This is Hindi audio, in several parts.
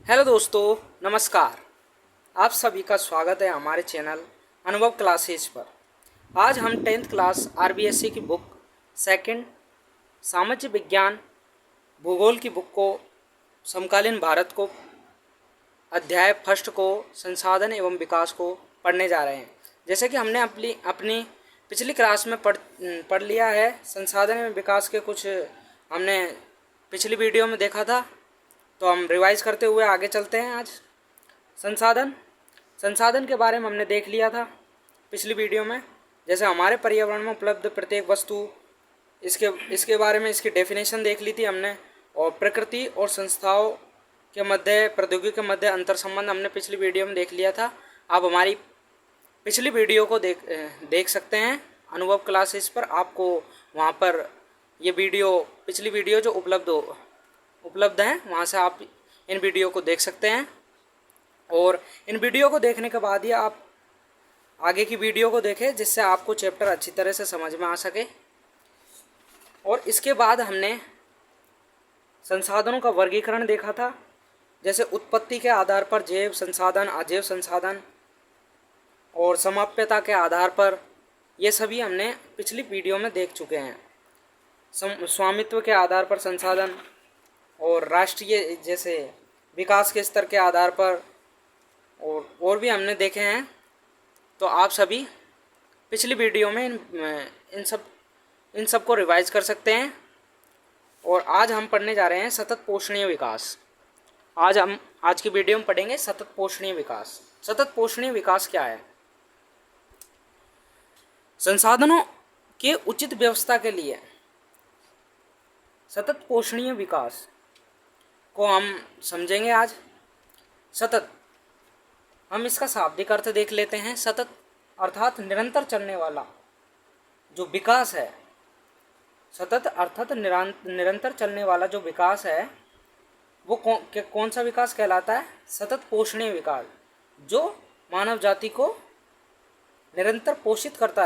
हेलो दोस्तों, नमस्कार। आप सभी का स्वागत है हमारे चैनल अनुभव क्लासेज पर। आज हम 10th क्लास आरबीएससी की बुक सेकंड सामाजिक विज्ञान भूगोल की बुक को समकालीन भारत को अध्याय फर्स्ट को संसाधन एवं विकास को पढ़ने जा रहे हैं। जैसे कि हमने अपनी पिछली क्लास में पढ़ लिया है संसाधन एवं विकास के कुछ हमने पिछली वीडियो में देखा था, तो हम रिवाइज करते हुए आगे चलते हैं। आज संसाधन के बारे में हमने देख लिया था पिछली वीडियो में। जैसे हमारे पर्यावरण में उपलब्ध प्रत्येक वस्तु, इसके बारे में इसकी डेफिनेशन देख ली थी हमने, और प्रकृति और संस्थाओं के मध्य, प्रौद्योगिकी के मध्य अंतर संबंध हमने पिछली वीडियो में देख लिया था। आप हमारी पिछली वीडियो को देख सकते हैं अनुभव क्लासेस पर। आपको वहाँ पर ये वीडियो, पिछली वीडियो जो उपलब्ध हैं, वहाँ से आप इन वीडियो को देख सकते हैं। और इन वीडियो को देखने के बाद ही आप आगे की वीडियो को देखें, जिससे आपको चैप्टर अच्छी तरह से समझ में आ सके। और इसके बाद हमने संसाधनों का वर्गीकरण देखा था, जैसे उत्पत्ति के आधार पर जैव संसाधन, अजैव संसाधन और समाप्यता के आधार पर, ये सभी हमने पिछली वीडियो में देख चुके हैं। स्वामित्व के आधार पर संसाधन और राष्ट्रीय जैसे विकास के स्तर के आधार पर और भी हमने देखे हैं। तो आप सभी पिछली वीडियो में इन सब को रिवाइज कर सकते हैं। और आज हम पढ़ने जा रहे हैं सतत पोषणीय विकास। आज की वीडियो में पढ़ेंगे सतत पोषणीय विकास। सतत पोषणीय विकास क्या है? संसाधनों के उचित व्यवस्था के लिए सतत पोषणीय विकास को हम समझेंगे आज। सतत, हम इसका शाब्दिक अर्थ देख लेते हैं। सतत अर्थात निरंतर चलने वाला जो विकास है। सतत अर्थात निरंतर चलने वाला जो विकास है, वो कौन सा विकास कहलाता है? सतत पोषणीय विकास, जो मानव जाति को निरंतर पोषित करता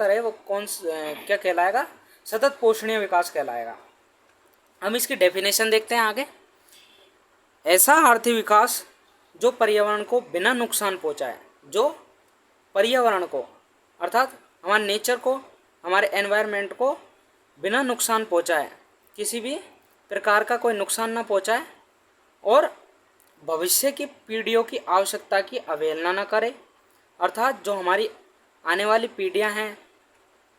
रहे, वो क्या कहलाएगा? सतत पोषणीय विकास कहलाएगा। हम इसकी डेफिनेशन देखते हैं आगे। ऐसा आर्थिक विकास जो पर्यावरण को बिना नुकसान पहुंचाए, जो पर्यावरण को अर्थात हमारे नेचर को, हमारे एनवायरनमेंट को बिना नुकसान पहुंचाए, किसी भी प्रकार का कोई नुकसान ना पहुंचाए, और भविष्य की पीढ़ियों की आवश्यकता की अवहेलना न करे। अर्थात जो हमारी आने वाली पीढ़ियां हैं,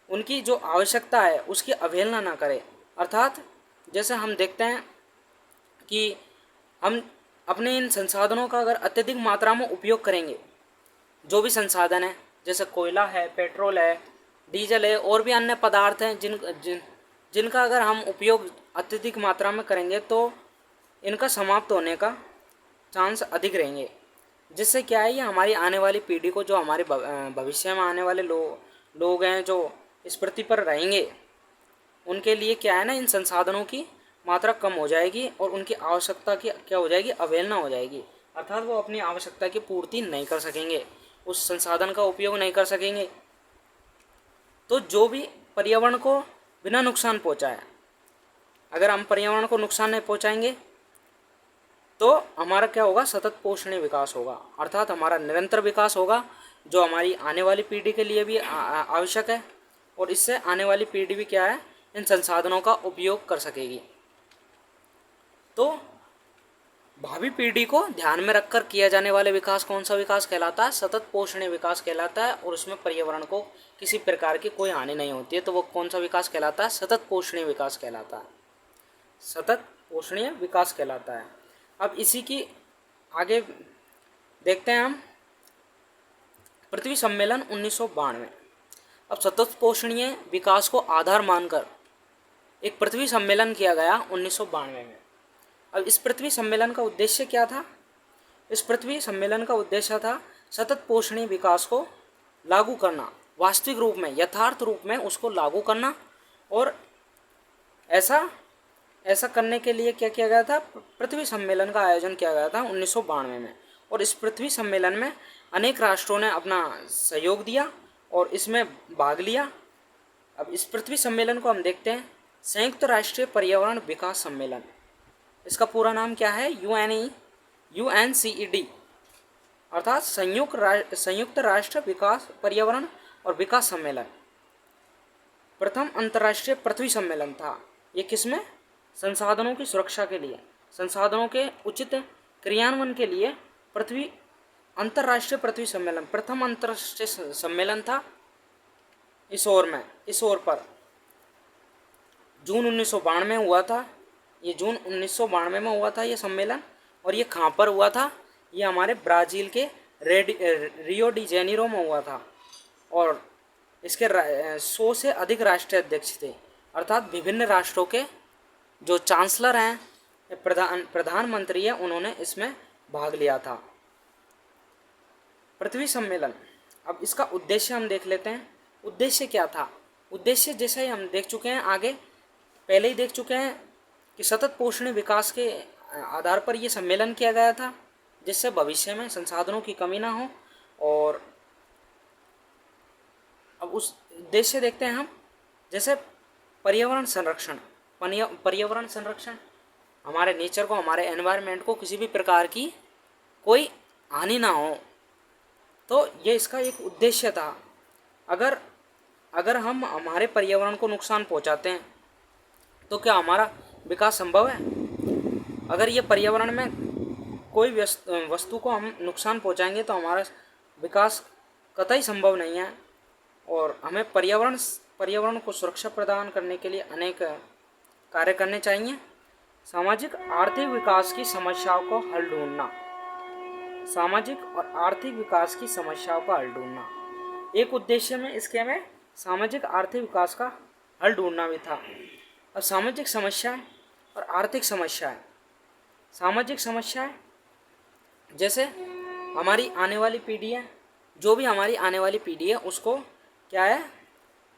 उनकी जो आवश्यकता है उसकी अवहेलना ना करे। अर्थात जैसे हम देखते हैं कि हम अपने इन संसाधनों का अगर अत्यधिक मात्रा में उपयोग करेंगे, जो भी संसाधन है, जैसे कोयला है, पेट्रोल है, डीजल है, और भी अन्य पदार्थ हैं जिनका अगर हम उपयोग अत्यधिक मात्रा में करेंगे, तो इनका समाप्त होने का चांस अधिक रहेंगे। जिससे क्या है, ये हमारी आने वाली पीढ़ी को, जो हमारे भविष्य में आने वाले लोग हैं जो इस पृथ्वी पर रहेंगे, उनके लिए क्या है ना, इन संसाधनों की मात्रा कम हो जाएगी और उनकी आवश्यकता की क्या हो जाएगी? अवहेलना हो जाएगी। अर्थात वो अपनी आवश्यकता की पूर्ति नहीं कर सकेंगे, उस संसाधन का उपयोग नहीं कर सकेंगे। तो जो भी पर्यावरण को बिना नुकसान पहुंचाए, अगर हम पर्यावरण को नुकसान नहीं पहुंचाएंगे, तो हमारा क्या होगा? सतत पोषणीय विकास होगा। अर्थात हमारा निरंतर विकास होगा, जो हमारी आने वाली पीढ़ी के लिए भी आवश्यक है, और इससे आने वाली पीढ़ी भी क्या है? इन संसाधनों का उपयोग कर सकेगी। तो भावी पीढ़ी को ध्यान में रखकर किया जाने वाले विकास कौन सा विकास कहलाता है? सतत पोषणीय विकास कहलाता है। और उसमें पर्यावरण को किसी प्रकार की कोई हानि नहीं होती है, तो वो कौन सा विकास कहलाता है? सतत पोषणीय विकास कहलाता है। सतत पोषणीय विकास कहलाता है। अब इसी की आगे देखते हैं हम पृथ्वी सम्मेलन 1992। अब सतत पोषणीय विकास को आधार मानकर एक पृथ्वी सम्मेलन किया गया 1992 में। अब इस पृथ्वी सम्मेलन का उद्देश्य क्या था? इस पृथ्वी सम्मेलन का उद्देश्य था सतत पोषणीय विकास को लागू करना, वास्तविक रूप में, यथार्थ रूप में उसको लागू करना। और ऐसा करने के लिए क्या किया गया था? पृथ्वी सम्मेलन का आयोजन किया गया था 1992 में। और इस पृथ्वी सम्मेलन में अनेक राष्ट्रों ने अपना सहयोग दिया और इसमें भाग लिया। अब इस पृथ्वी सम्मेलन को हम देखते हैं संयुक्त राष्ट्रीय पर्यावरण विकास सम्मेलन। इसका पूरा नाम क्या है? UNCED, अर्थात संयुक्त राष्ट्र विकास पर्यावरण और विकास सम्मेलन। प्रथम अंतर्राष्ट्रीय पृथ्वी सम्मेलन था। ये किसमें? संसाधनों की सुरक्षा के लिए, संसाधनों के उचित क्रियान्वयन के लिए अंतर्राष्ट्रीय पृथ्वी सम्मेलन, प्रथम अंतर्राष्ट्रीय सम्मेलन था इस ओर पर जून 1992 में हुआ था। ये जून 1992 में हुआ था ये सम्मेलन। और ये कहाँ पर हुआ था? ये हमारे ब्राज़ील के रियो डी जेनेरो में हुआ था। और इसके 100 से अधिक राष्ट्रीय अध्यक्ष थे, अर्थात विभिन्न राष्ट्रों के जो चांसलर हैं, प्रधानमंत्री हैं, उन्होंने इसमें भाग लिया था। पृथ्वी सम्मेलन, अब इसका उद्देश्य हम देख लेते हैं। उद्देश्य क्या था? उद्देश्य जैसे हम देख चुके हैं, आगे पहले ही देख चुके हैं कि सतत पोषणीय विकास के आधार पर यह सम्मेलन किया गया था, जिससे भविष्य में संसाधनों की कमी ना हो। और अब उस उद्देश्य देखते हैं हम, जैसे पर्यावरण संरक्षण, हमारे नेचर को, हमारे एनवायरनमेंट को किसी भी प्रकार की कोई हानि ना हो, तो ये इसका एक उद्देश्य था। अगर हम हमारे पर्यावरण को नुकसान पहुंचाते हैं तो क्या हमारा विकास संभव है? अगर ये पर्यावरण में कोई वस्तु को हम नुकसान पहुंचाएंगे तो हमारा विकास कतई संभव नहीं है। और हमें पर्यावरण को सुरक्षा प्रदान करने के लिए अनेक कार्य करने चाहिए। सामाजिक आर्थिक विकास की समस्याओं को हल ढूंढना, सामाजिक और आर्थिक विकास की समस्याओं का हल ढूंढना, एक उद्देश्य में इसके में सामाजिक आर्थिक विकास का हल ढूंढना भी था। अब सामाजिक समस्याएं और आर्थिक समस्याएं, सामाजिक समस्याएं जैसे हमारी आने वाली पीढ़ी है, जो भी हमारी आने वाली पीढ़ी है उसको क्या है,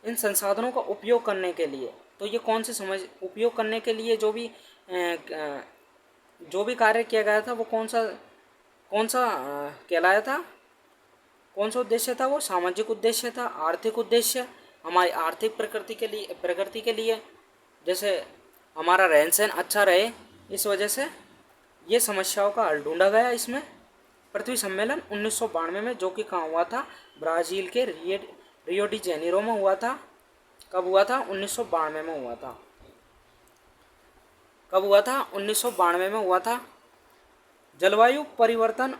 इन संसाधनों का उपयोग करने के लिए, तो ये कौन से उपयोग करने के लिए जो भी कार्य किया गया था वो कौन सा कहलाया था? कौन सा उद्देश्य था? वो सामाजिक उद्देश्य था, आर्थिक उद्देश्य, हमारी आर्थिक प्रगति के लिए, जैसे हमारा रहन सहन अच्छा रहे, इस वजह से ये समस्याओं का हल ढूंढा गया इसमें। पृथ्वी सम्मेलन 1992 में, जो कि कहाँ हुआ था? ब्राज़ील के रियो डी जेनेरो में हुआ था। कब हुआ था? 1992 में हुआ था। कब हुआ था? 1992 में हुआ था। जलवायु परिवर्तन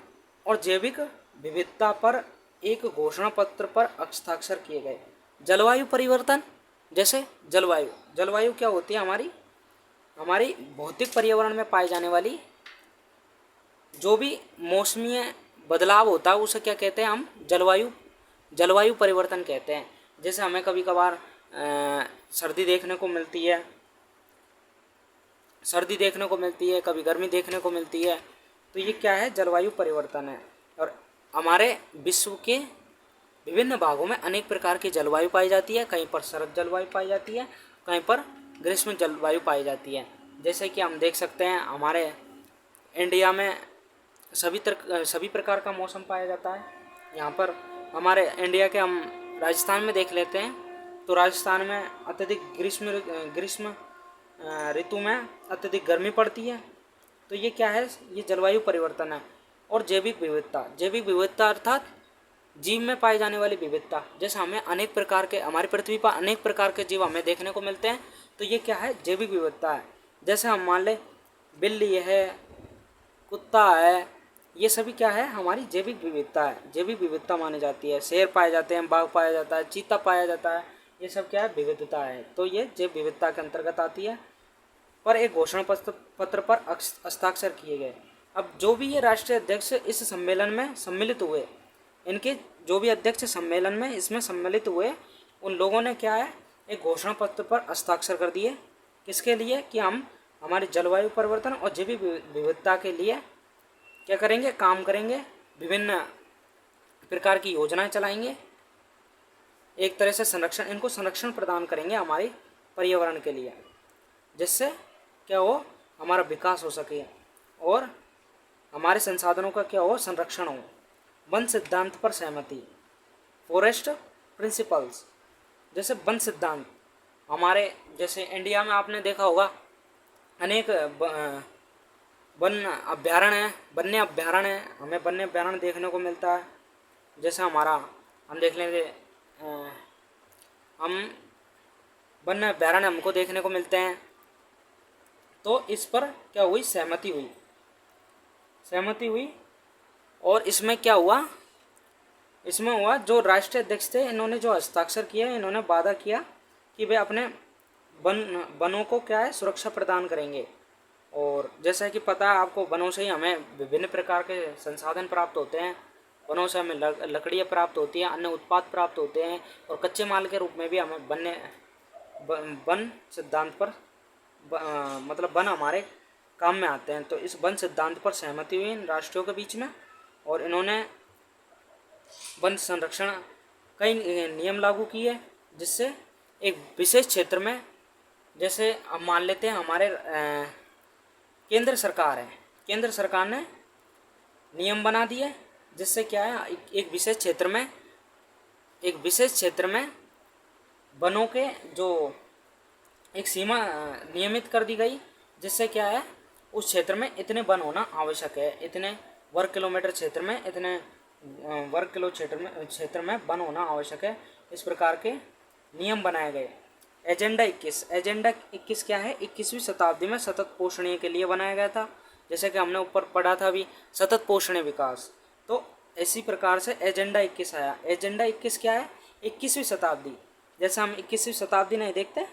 और जैविक विविधता पर एक घोषणा पत्र पर हस्ताक्षर किए गए। जलवायु परिवर्तन, जैसे जलवायु क्या होती है? हमारी भौतिक पर्यावरण में पाए जाने वाली जो भी मौसमी बदलाव होता है उसे क्या कहते हैं? हम जलवायु परिवर्तन कहते हैं। जैसे हमें कभी कभार सर्दी देखने को मिलती है, कभी गर्मी देखने को मिलती है, तो ये क्या है? जलवायु परिवर्तन है। और हमारे विश्व के विभिन्न भागों में अनेक प्रकार की जलवायु पाई जाती है। कहीं पर शरद जलवायु पाई जाती है, कहीं पर ग्रीष्म जलवायु पाई जाती है। जैसे कि हम देख सकते हैं हमारे इंडिया में सभी प्रकार का मौसम पाया जाता है। यहाँ पर हमारे इंडिया के हम राजस्थान में देख लेते हैं, तो राजस्थान में अत्यधिक ग्रीष्म ऋतु में अत्यधिक गर्मी पड़ती है। तो ये क्या है? ये जलवायु परिवर्तन है। और जैविक विविधता अर्थात जीव में पाई जाने वाली विविधता। जैसे हमारी पृथ्वी पर अनेक प्रकार के जीव हमें देखने को मिलते हैं, तो ये क्या है? जैविक विविधता है। जैसे हम मान लें बिल्ली है, कुत्ता है, ये सभी क्या है? हमारी जैविक विविधता है, जैविक विविधता मानी जाती है। शेर पाए जाते हैं, बाघ पाया जाता है, चीता पाया जाता है, ये सब क्या है? विविधता है। तो ये जैव विविधता के अंतर्गत आती है। पर एक घोषणा पत्र पर हस्ताक्षर किए गए। अब जो भी ये राष्ट्रीय अध्यक्ष इस सम्मेलन में सम्मिलित हुए, इनके जो भी अध्यक्ष सम्मेलन में इसमें सम्मिलित हुए, उन लोगों ने क्या है? एक घोषणा पत्र पर हस्ताक्षर कर दिए। किसके लिए? कि हम हमारे जलवायु परिवर्तन और जैविक विविधता के लिए क्या करेंगे? काम करेंगे, विभिन्न प्रकार की योजनाएं चलाएंगे, एक तरह से संरक्षण प्रदान करेंगे हमारे पर्यावरण के लिए, जिससे क्या हो? हमारा विकास हो सके और हमारे संसाधनों का क्या हो? संरक्षण हो। वन सिद्धांत पर सहमति, फॉरेस्ट प्रिंसिपल्स। जैसे वन सिद्धांत, हमारे जैसे इंडिया में आपने देखा होगा अनेक वन्य अभ्यारण्य है, हमें वन्य अभ्यारण्य देखने को मिलता है। जैसे हम देख लेंगे, हम वन्य अभ्यारण्य हमको देखने को मिलते हैं। तो इस पर क्या हुई, सहमति हुई। और इसमें क्या हुआ, इसमें हुआ जो राष्ट्रीय अध्यक्ष थे, इन्होंने जो हस्ताक्षर किया, इन्होंने वादा किया कि वे अपने वनों को क्या है, सुरक्षा प्रदान करेंगे। और जैसा कि पता है आपको, वनों से ही हमें विभिन्न प्रकार के संसाधन प्राप्त होते हैं। वनों से हमें लकड़ियाँ प्राप्त होती हैं, अन्य उत्पाद प्राप्त होते हैं, और कच्चे माल के रूप में भी हमें वन सिद्धांत पर मतलब वन हमारे काम में आते हैं। तो इस वन सिद्धांत पर सहमति हुई इन राष्ट्रों के बीच में, और इन्होंने वन संरक्षण कई नियम लागू किए, जिससे एक विशेष क्षेत्र में, जैसे अब मान लेते हैं हमारे केंद्र सरकार है, केंद्र सरकार ने नियम बना दिए, जिससे क्या है, एक विशेष क्षेत्र में वनों के जो एक सीमा नियमित कर दी गई, जिससे क्या है, उस क्षेत्र में इतने वन होना आवश्यक है, इतने वर्ग किलोमीटर क्षेत्र में, इतने वर्ग किलो क्षेत्र में वन होना आवश्यक है। इस प्रकार के नियम बनाए गए। एजेंडा 21 क्या है, 21वीं शताब्दी में सतत पोषणीय के लिए बनाया गया था। जैसे कि हमने ऊपर पढ़ा था अभी, सतत पोषणीय विकास। तो इसी प्रकार से एजेंडा 21 आया। एजेंडा 21 क्या है, 21वीं शताब्दी। जैसे हम 21वीं शताब्दी नहीं देखते,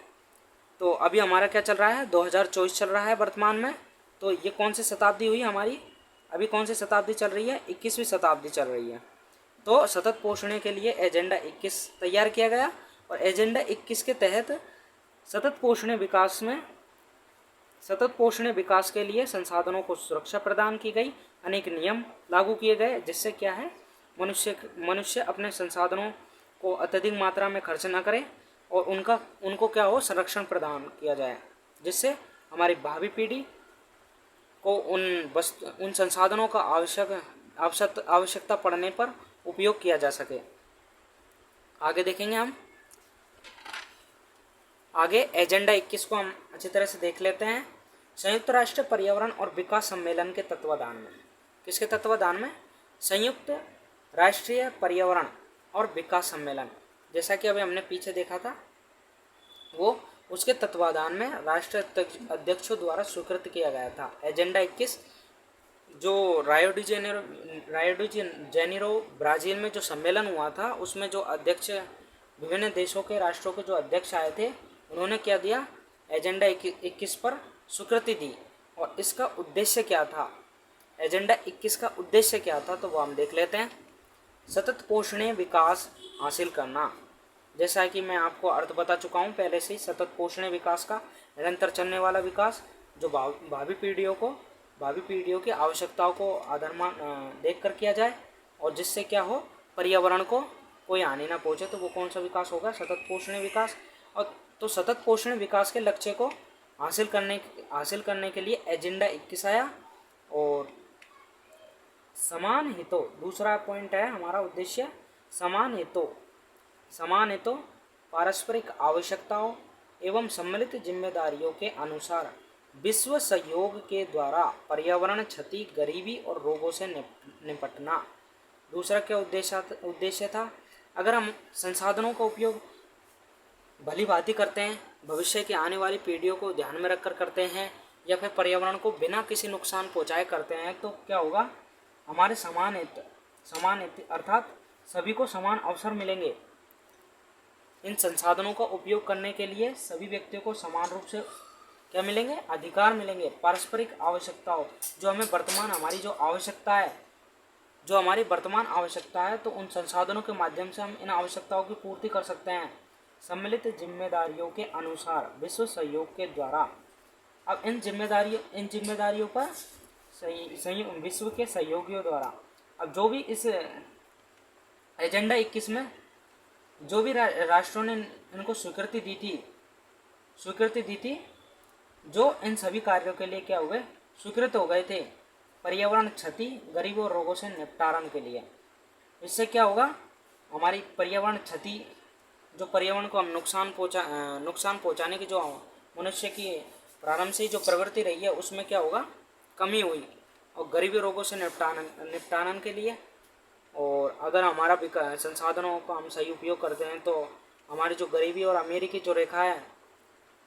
तो अभी हमारा क्या चल रहा है, 2024 चल रहा है वर्तमान में। तो ये कौन सी शताब्दी हुई हमारी, अभी कौन सी शताब्दी चल रही है, 21वीं शताब्दी चल रही है। तो सतत पोषण के लिए एजेंडा 21 तैयार किया गया, और एजेंडा 21 के तहत सतत पोषण विकास के लिए संसाधनों को सुरक्षा प्रदान की गई, अनेक नियम लागू किए गए, जिससे क्या है, मनुष्य अपने संसाधनों को अत्यधिक मात्रा में खर्च न करे, और उनको क्या हो, संरक्षण प्रदान किया जाए, जिससे हमारी भावी पीढ़ी को उन संसाधनों का आवश्यकता पड़ने पर उपयोग किया जा सके। आगे देखेंगे हम। आगे एजेंडा 21 को हम अच्छी तरह से देख लेते हैं। संयुक्त राष्ट्र पर्यावरण और विकास सम्मेलन के तत्वाधान में, किसके तत्वाधान में, संयुक्त राष्ट्रीय पर्यावरण और विकास सम्मेलन, जैसा कि अभी हमने पीछे देखा था, वो उसके तत्वाधान में राष्ट्र अध्यक्षों द्वारा स्वीकृत किया गया था। एजेंडा 21 जो रायो डी जेनेरो ब्राज़ील में जो सम्मेलन हुआ था, उसमें जो अध्यक्ष, विभिन्न देशों के राष्ट्रों के जो अध्यक्ष आए थे, उन्होंने क्या दिया, एजेंडा 21 पर स्वीकृति दी। और इसका उद्देश्य क्या था, एजेंडा 21 का उद्देश्य क्या था, तो वो हम देख लेते हैं। सतत पोषणीय विकास हासिल करना, जैसा कि मैं आपको अर्थ बता चुका हूँ पहले से ही। सतत पोषणीय विकास का निरंतर चलने वाला विकास, जो भावी पीढ़ियों की आवश्यकताओं को आधारमान देख कर किया जाए, और जिससे क्या हो, पर्यावरण को कोई हानि ना पहुँचे। तो वो कौन सा विकास होगा, सतत पोषणीय विकास। और तो सतत पोषणीय विकास के लक्ष्य को हासिल करने के लिए एजेंडा 21 आया। और समान हितों, दूसरा पॉइंट है हमारा उद्देश्य, समान हितों, पारस्परिक आवश्यकताओं एवं सम्मिलित जिम्मेदारियों के अनुसार विश्व सहयोग के द्वारा पर्यावरण क्षति, गरीबी और रोगों से निपटना। दूसरा क्या उद्देश्य था, अगर हम संसाधनों का उपयोग भली भांति करते हैं, भविष्य की आने वाली पीढ़ियों को ध्यान में रखकर करते हैं, या फिर पर्यावरण को बिना किसी नुकसान पहुँचाए करते हैं, तो क्या होगा, हमारे समान हित अर्थात सभी को समान अवसर मिलेंगे। इन संसाधनों का उपयोग करने के लिए सभी व्यक्तियों को समान रूप से क्या मिलेंगे, अधिकार मिलेंगे। पारस्परिक आवश्यकताओं, जो हमें हमारी जो वर्तमान आवश्यकता है, तो उन संसाधनों के माध्यम से हम इन आवश्यकताओं की पूर्ति कर सकते हैं। सम्मिलित जिम्मेदारियों के अनुसार विश्व सहयोग के द्वारा, अब इन जिम्मेदारियों पर विश्व के सहयोगियों द्वारा, अब जो भी इस एजेंडा 21 में जो भी राष्ट्रों ने इनको स्वीकृति दी थी, जो इन सभी कार्यों के लिए क्या हुए, स्वीकृत हो गए थे, पर्यावरण क्षति, गरीबों और रोगों से निपटान के लिए। इससे क्या होगा, हमारी पर्यावरण क्षति, जो पर्यावरण को हम नुकसान पहुंचाने की जो मनुष्य की प्रारंभ से जो प्रवृत्ति रही है, उसमें क्या होगा, कमी हुई और गरीबी रोगों से निपटान के लिए, और अगर हमारा संसाधनों का हम सही उपयोग करते हैं तो हमारी जो गरीबी और अमीरी की जो रेखा है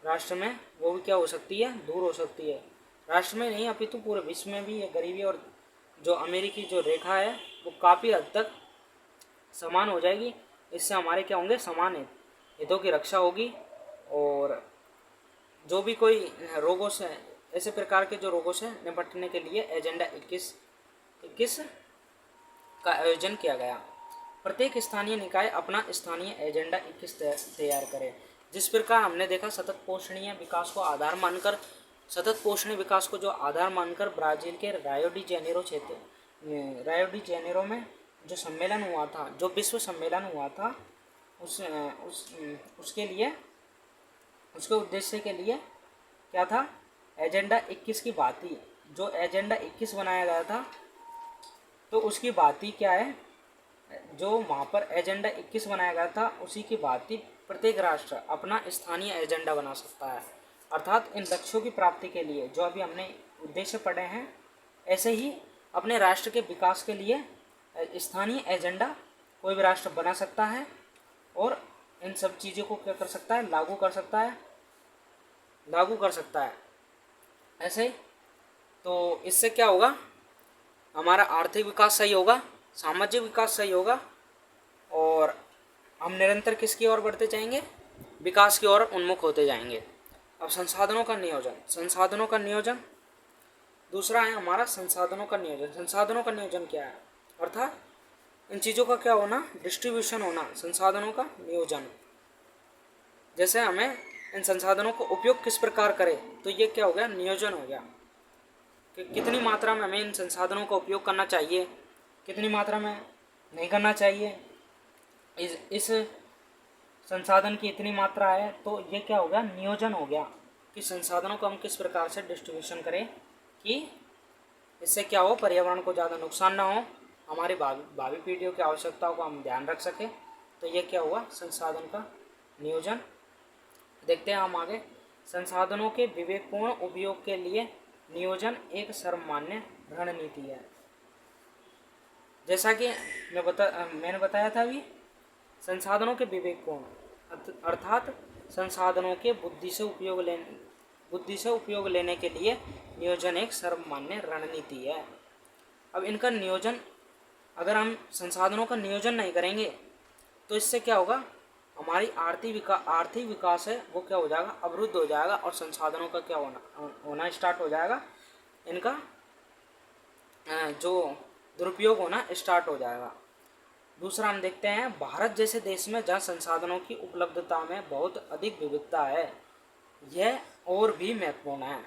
राष्ट्र में, वो भी क्या हो सकती है, दूर हो सकती है। राष्ट्र में नहीं अपितु पूरे विश्व में भी ये गरीबी और जो अमीरी की जो रेखा है वो काफ़ी हद तक समान हो जाएगी। इससे हमारे क्या होंगे, समान हितों की रक्षा होगी। और जो भी कोई रोगों से, ऐसे प्रकार के जो रोगों से निपटने के लिए एजेंडा 21 का आयोजन किया गया। प्रत्येक स्थानीय निकाय अपना स्थानीय एजेंडा 21 तैयार करे। जिस प्रकार हमने देखा सतत पोषणीय विकास को आधार मानकर, सतत पोषणीय विकास को जो आधार मानकर ब्राज़ील के रायो डी जेनेरो में जो सम्मेलन हुआ था, जो विश्व सम्मेलन हुआ था, उसके लिए, उसके उद्देश्य के लिए क्या था, एजेंडा 21 की बात ही, जो एजेंडा 21 बनाया गया था तो उसकी बात ही क्या है, जो वहाँ पर एजेंडा 21 बनाया गया था उसी की बात ही प्रत्येक राष्ट्र अपना स्थानीय एजेंडा बना सकता है। अर्थात इन लक्ष्यों की प्राप्ति के लिए जो अभी हमने उद्देश्य पढ़े हैं, ऐसे ही अपने राष्ट्र के विकास के लिए स्थानीय एजेंडा कोई भी राष्ट्र बना सकता है और इन सब चीज़ों को क्या कर सकता है, लागू कर सकता है। ऐसे ही तो इससे क्या होगा, हमारा आर्थिक विकास सही होगा, सामाजिक विकास सही होगा और हम निरंतर किसकी ओर बढ़ते जाएंगे, विकास की ओर उन्मुख होते जाएंगे। अब संसाधनों का नियोजन दूसरा है हमारा संसाधनों का नियोजन। संसाधनों का नियोजन क्या है, अर्थात इन चीज़ों का क्या होना, डिस्ट्रीब्यूशन होना, संसाधनों का नियोजन। जैसे हमें इन संसाधनों को उपयोग किस प्रकार करें, तो ये क्या हो गया, नियोजन हो गया कि कितनी मात्रा में हमें इन संसाधनों का उपयोग करना चाहिए, कितनी मात्रा में नहीं करना चाहिए। इस संसाधन की इतनी मात्रा है तो ये क्या हो गया, नियोजन हो गया कि संसाधनों को हम किस प्रकार से डिस्ट्रीब्यूशन करें कि इससे क्या हो, पर्यावरण को ज़्यादा नुकसान ना हो, हमारी भावी पीढ़ियों की आवश्यकताओं को हम ध्यान रख सकें। तो ये क्या हुआ, संसाधन का नियोजन। देखते हैं हम आगे। संसाधनों के विवेकपूर्ण उपयोग के लिए नियोजन एक सर्वमान्य रणनीति है। जैसा कि मैंने बताया था अभी, संसाधनों के विवेकपूर्ण अर्थात संसाधनों के बुद्धि से उपयोग लेने के लिए नियोजन एक सर्वमान्य रणनीति है। अब इनका नियोजन, अगर हम संसाधनों का नियोजन नहीं करेंगे तो इससे क्या होगा, हमारी आर्थिक विकास है वो क्या हो जाएगा, अवरुद्ध हो जाएगा और संसाधनों का क्या होना स्टार्ट हो जाएगा, इनका जो दुरुपयोग होना स्टार्ट हो जाएगा। दूसरा हम देखते हैं, भारत जैसे देश में जहाँ संसाधनों की उपलब्धता में बहुत अधिक विविधता है, यह और भी महत्वपूर्ण है।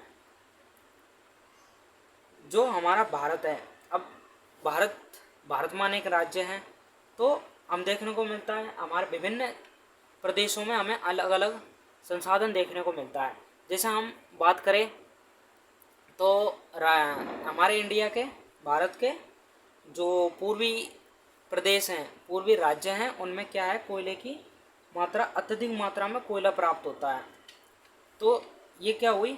जो हमारा भारत है, अब भारत मान एक राज्य है, तो हम देखने को मिलता है हमारे विभिन्न प्रदेशों में हमें अलग अलग संसाधन देखने को मिलता है। जैसे हम बात करें तो हमारे इंडिया के, भारत के जो पूर्वी प्रदेश हैं, पूर्वी राज्य हैं, उनमें क्या है, कोयले की मात्रा, अत्यधिक मात्रा में कोयला प्राप्त होता है। तो ये क्या हुई,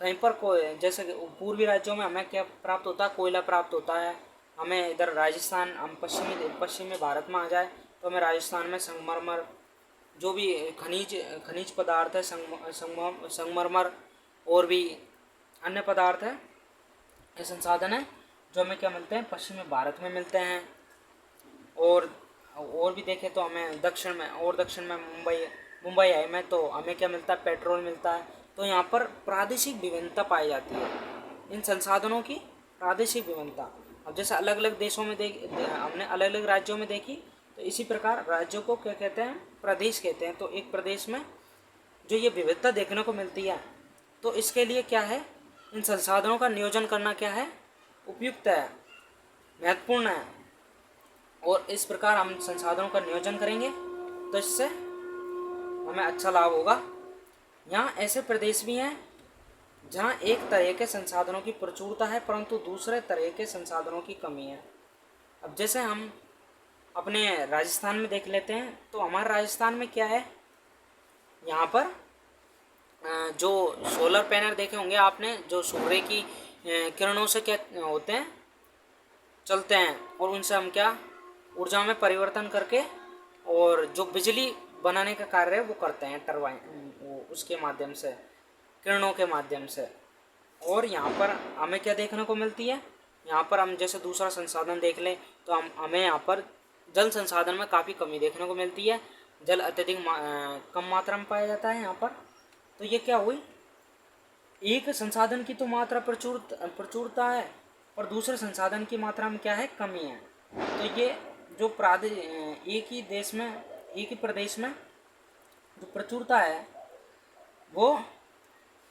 कहीं पर जैसे पूर्वी राज्यों में हमें क्या प्राप्त होता है, कोयला प्राप्त होता है। हमें इधर राजस्थान, हम पश्चिमी भारत में आ जाए तो हमें राजस्थान में संगमरमर, जो भी खनिज पदार्थ है, संगमरमर और भी अन्य पदार्थ है, ये संसाधन है जो हमें क्या मिलते हैं, पश्चिमी भारत में मिलते हैं। और भी देखें तो हमें दक्षिण में मुंबई है में तो हमें क्या मिलता है, पेट्रोल मिलता है। तो यहाँ पर प्रादेशिक विभिन्नता पाई जाती है, इन संसाधनों की प्रादेशिक विभिन्नता। अब जैसे अलग अलग देशों में हमने अलग अलग राज्यों में देखी, तो इसी प्रकार राज्यों को क्या कहते हैं, प्रदेश कहते हैं। तो एक प्रदेश में जो ये विविधता देखने को मिलती है, तो इसके लिए क्या है, इन संसाधनों का नियोजन करना क्या है, उपयुक्त है, महत्वपूर्ण है। और इस प्रकार हम संसाधनों का नियोजन करेंगे तो इससे हमें अच्छा लाभ होगा। यहाँ ऐसे प्रदेश भी हैं जहाँ एक तरह के संसाधनों की प्रचुरता है परंतु दूसरे तरह के संसाधनों की कमी है। अब जैसे हम अपने राजस्थान में देख लेते हैं, तो हमारे राजस्थान में क्या है, यहाँ पर जो सोलर पैनल देखे होंगे आपने, जो सूर्य की किरणों से क्या होते हैं, चलते हैं, और उनसे हम क्या ऊर्जा में परिवर्तन करके और जो बिजली बनाने का कार्य है वो करते हैं टरबाइन, वो उसके माध्यम से, किरणों के माध्यम से। और यहाँ पर हमें क्या देखने को मिलती है, यहाँ पर हम जैसे दूसरा संसाधन देख लें तो हमें यहाँ पर जल संसाधन में काफ़ी कमी देखने को मिलती है। जल अत्यधिक कम मात्रा में पाया जाता है यहाँ पर। तो ये क्या हुई, एक संसाधन की तो मात्रा प्रचुरता है और दूसरे संसाधन की मात्रा में क्या है, कमी है। तो ये जो एक ही देश में, एक ही प्रदेश में जो प्रचुरता है वो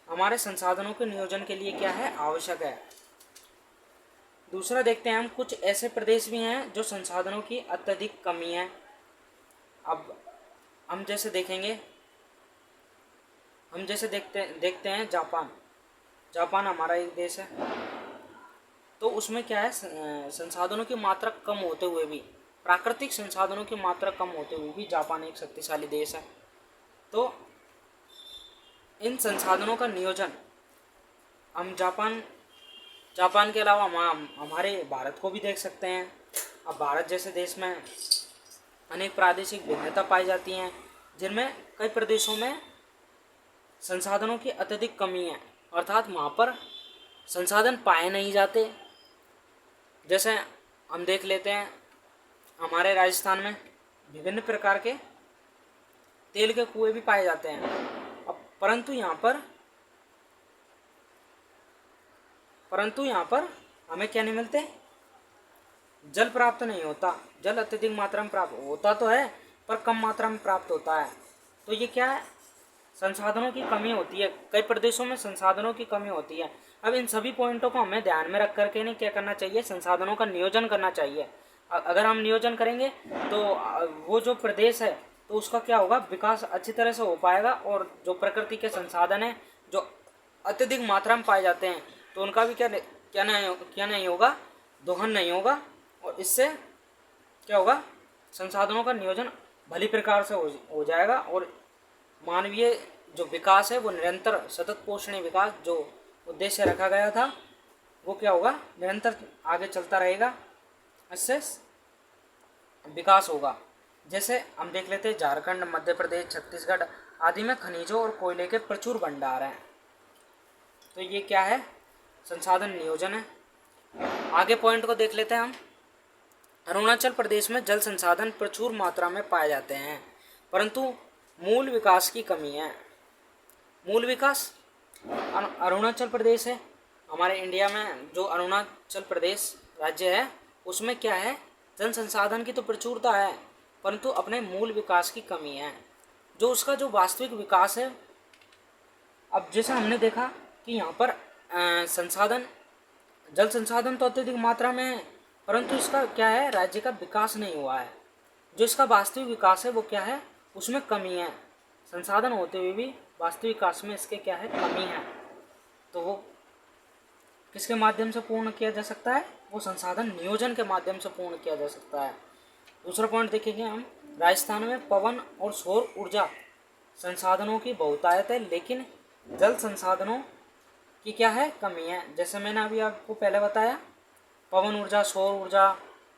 हमारे संसाधनों के नियोजन के लिए क्या है, आवश्यक है। दूसरा देखते हैं हम, कुछ ऐसे प्रदेश भी हैं जो संसाधनों की अत्यधिक कमी है। अब हम जैसे देखेंगे, हम जैसे देखते हैं जापान हमारा एक देश है। तो उसमें क्या है, संसाधनों की मात्रा कम होते हुए भी, प्राकृतिक संसाधनों की मात्रा कम होते हुए भी जापान एक शक्तिशाली देश है। तो इन संसाधनों का नियोजन हम जापान के अलावा हमारे भारत को भी देख सकते हैं। अब भारत जैसे देश में अनेक प्रादेशिक भिन्नता पाई जाती हैं, जिनमें कई प्रदेशों में संसाधनों की अत्यधिक कमी है, अर्थात वहाँ पर संसाधन पाए नहीं जाते। जैसे हम देख लेते हैं, हमारे राजस्थान में विभिन्न प्रकार के तेल के कुएं भी पाए जाते हैं। अब परंतु यहाँ पर हमें क्या नहीं मिलते, जल प्राप्त नहीं होता। जल अत्यधिक मात्रा में प्राप्त होता तो है पर कम मात्रा में प्राप्त होता है। तो ये क्या है, संसाधनों की कमी होती है, कई प्रदेशों में संसाधनों की कमी होती है। अब इन सभी पॉइंटों को हमें ध्यान में रख करके नहीं क्या करना चाहिए, संसाधनों का नियोजन करना चाहिए। अगर हम नियोजन करेंगे तो वो जो प्रदेश है तो उसका क्या होगा, विकास अच्छी तरह से हो पाएगा। और जो प्रकृति के संसाधन हैं जो अत्यधिक मात्रा में पाए जाते हैं तो उनका भी क्या नहीं होगा, दोहन नहीं होगा। और इससे क्या होगा, संसाधनों का नियोजन भली प्रकार से हो जाएगा। और मानवीय जो विकास है वो निरंतर सतत पोषणीय विकास जो उद्देश्य रखा गया था वो क्या होगा, निरंतर आगे चलता रहेगा, इससे विकास होगा। जैसे हम देख लेते हैं झारखंड, मध्य प्रदेश, छत्तीसगढ़ आदि में खनिजों और कोयले के प्रचुर भंडार हैं। तो ये क्या है, संसाधन नियोजन है। आगे पॉइंट को देख लेते हैं हम। अरुणाचल प्रदेश में जल संसाधन प्रचुर मात्रा में पाए जाते हैं परंतु मूल विकास की कमी है। मूल विकास, अरुणाचल प्रदेश है हमारे इंडिया में, जो अरुणाचल प्रदेश राज्य है उसमें क्या है, जल संसाधन की तो प्रचुरता है परंतु अपने मूल विकास की कमी है। जो उसका जो वास्तविक विकास है, अब जैसे हमने देखा कि यहाँ पर जल संसाधन तो अत्यधिक मात्रा में है परंतु इसका क्या है, राज्य का विकास नहीं हुआ है। जो इसका वास्तविक विकास है वो क्या है, उसमें कमी है। संसाधन होते हुए भी वास्तविक विकास में इसके क्या है, कमी है। तो वो किसके माध्यम से पूर्ण किया जा सकता है, वो संसाधन नियोजन के माध्यम से पूर्ण किया जा सकता है। दूसरा पॉइंट देखेंगे हम, राजस्थान में पवन और सौर ऊर्जा संसाधनों की बहुतायत है लेकिन जल संसाधनों की क्या है, कमी है। जैसे मैंने अभी आपको पहले बताया, पवन ऊर्जा, सौर ऊर्जा,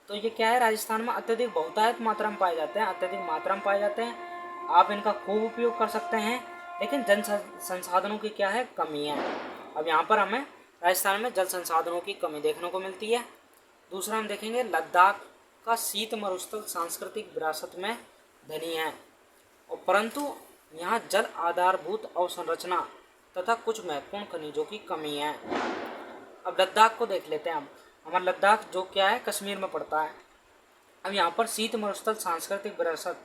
तो ये क्या है, राजस्थान में अत्यधिक बहुतायत मात्रा में पाए जाते हैं, अत्यधिक मात्रा में पाए जाते हैं। आप इनका खूब उपयोग कर सकते हैं लेकिन जल संसाधनों की क्या है, कमी है। अब यहाँ पर हमें राजस्थान में जल संसाधनों की कमी देखने को मिलती है। दूसरा हम देखेंगे, लद्दाख का शीत मरुस्थल सांस्कृतिक विरासत में धनी है और परंतु यहाँ जल आधारभूत अवसंरचना तथा कुछ महत्वपूर्ण खनिजों की कमी है। अब लद्दाख को देख लेते हैं हम। हमारा लद्दाख जो क्या है, कश्मीर में पड़ता है। अब यहाँ पर शीत मरुस्थल सांस्कृतिक विरासत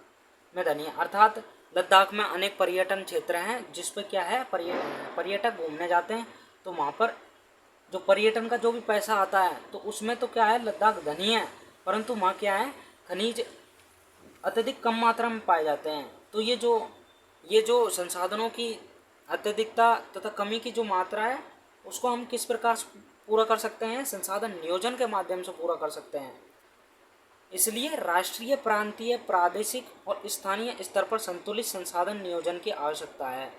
में धनी है, अर्थात लद्दाख में अनेक पर्यटन क्षेत्र हैं जिस पर क्या है, पर्यटक घूमने जाते हैं। तो वहाँ पर जो पर्यटन का जो भी पैसा आता है तो उसमें तो क्या है, लद्दाख धनी है परंतु वहाँ क्या है, खनिज अत्यधिक कम मात्रा में पाए जाते हैं। तो ये जो संसाधनों की अत्यधिकता तथा कमी की जो मात्रा है उसको हम किस प्रकार पूरा कर सकते हैं, संसाधन नियोजन के माध्यम से पूरा कर सकते हैं। इसलिए राष्ट्रीय, प्रांतीय, प्रादेशिक और स्थानीय स्तर पर संतुलित संसाधन नियोजन की आवश्यकता है।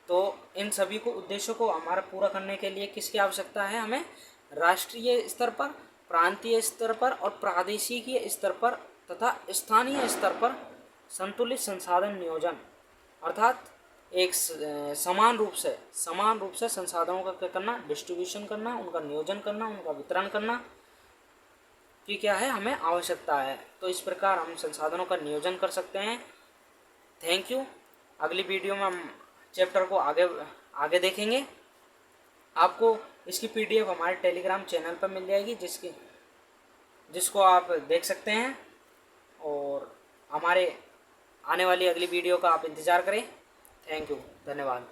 तो इन सभी को उद्देश्यों को हमारा पूरा करने के लिए किसकी आवश्यकता है? हमें राष्ट्रीय स्तर पर, प्रांतीय स्तर पर और प्रादेशिकीय स्तर पर तथा स्थानीय स्तर पर संतुलित संसाधन नियोजन, अर्थात एक समान रूप से संसाधनों का क्या करना? डिस्ट्रीब्यूशन करना, उनका नियोजन करना, उनका वितरण करना की क्या है? हमें आवश्यकता है। तो इस प्रकार हम संसाधनों का नियोजन कर सकते हैं। Thank you. अगली वीडियो में हम चैप्टर को आगे देखेंगे। आपको इसकी पीडीएफ हमारे टेलीग्राम चैनल पर मिल जाएगी, जिसको आप देख सकते हैं, और हमारे आने वाली अगली वीडियो का आप इंतज़ार करें। थैंक यू, धन्यवाद।